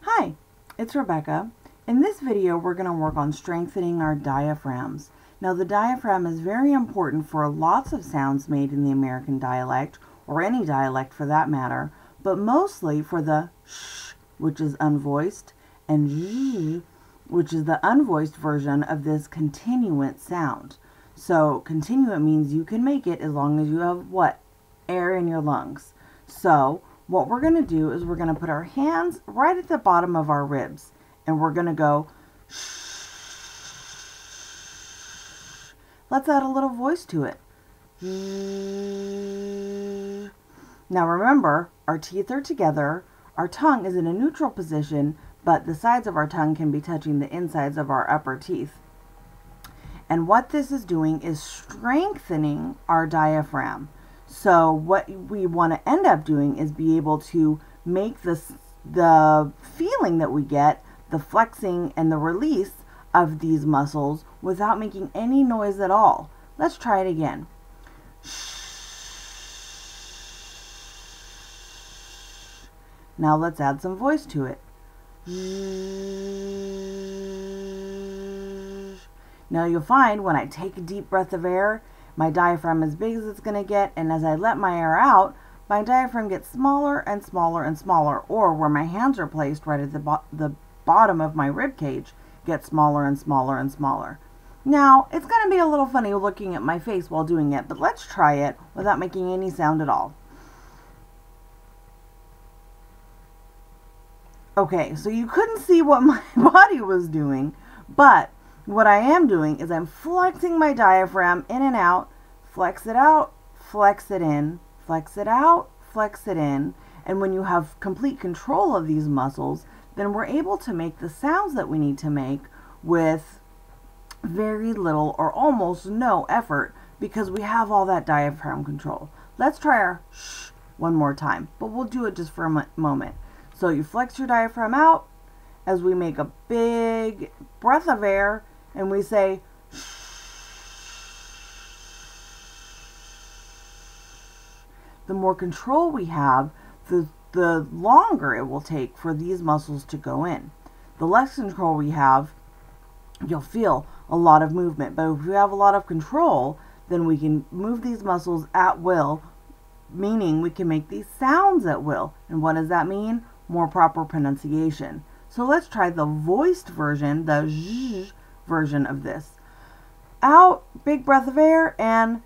Hi, it's Rebecca. In this video, we're going to work on strengthening our diaphragms. Now, the diaphragm is very important for lots of sounds made in the American dialect, or any dialect for that matter, but mostly for the sh, which is unvoiced, and z, which is the unvoiced version of this continuant sound. So, continuant means you can make it as long as you have what? Air in your lungs. So, what we're going to do is we're going to put our hands right at the bottom of our ribs, and we're going to go shh. Let's add a little voice to it. Now remember, our teeth are together, our tongue is in a neutral position, but the sides of our tongue can be touching the insides of our upper teeth. And what this is doing is strengthening our diaphragm. So what we want to end up doing is be able to make the feeling that we get, the flexing and the release of these muscles without making any noise at all. Let's try it again. Now let's add some voice to it. Now you'll find when I take a deep breath of air, my diaphragm is as big as it's going to get, and as I let my air out, my diaphragm gets smaller and smaller and smaller, or where my hands are placed right at the bottom of my rib cage gets smaller and smaller and smaller. Now, it's going to be a little funny looking at my face while doing it, but let's try it without making any sound at all. Okay, so you couldn't see what my body was doing, but what I am doing is I'm flexing my diaphragm in and out, flex it out, flex it in, flex it out, flex it in. And when you have complete control of these muscles, then we're able to make the sounds that we need to make with very little or almost no effort because we have all that diaphragm control. Let's try our shh one more time, but we'll do it just for a moment. So you flex your diaphragm out as we make a big breath of air, and we say, shh. The more control we have, the longer it will take for these muscles to go in. The less control we have, you'll feel a lot of movement. But if we have a lot of control, then we can move these muscles at will, meaning we can make these sounds at will. And what does that mean? More proper pronunciation. So let's try the voiced version, the zh version of this. Out, big breath of air, and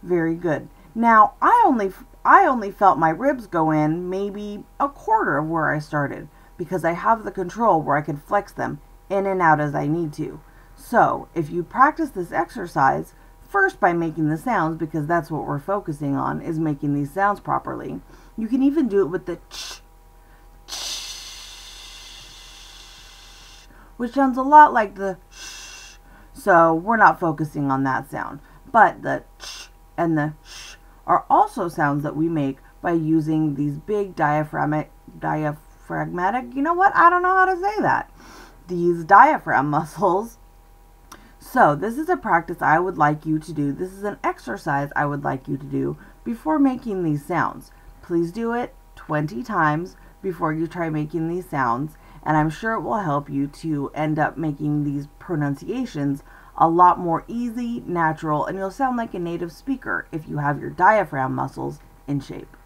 very good. Now, I only felt my ribs go in maybe a quarter of where I started because I have the control where I can flex them in and out as I need to. So, if you practice this exercise, first by making the sounds, because that's what we're focusing on, is making these sounds properly. You can even do it with the ch, which sounds a lot like the sh, so we're not focusing on that sound. But the ch and the sh are also sounds that we make by using these big diaphragmatic, you know what? I don't know how to say that. These diaphragm muscles. So this is a practice I would like you to do. This is an exercise I would like you to do before making these sounds. Please do it 20 times before you try making these sounds, and I'm sure it will help you to end up making these pronunciations a lot more easy, natural, and you'll sound like a native speaker if you have your diaphragm muscles in shape.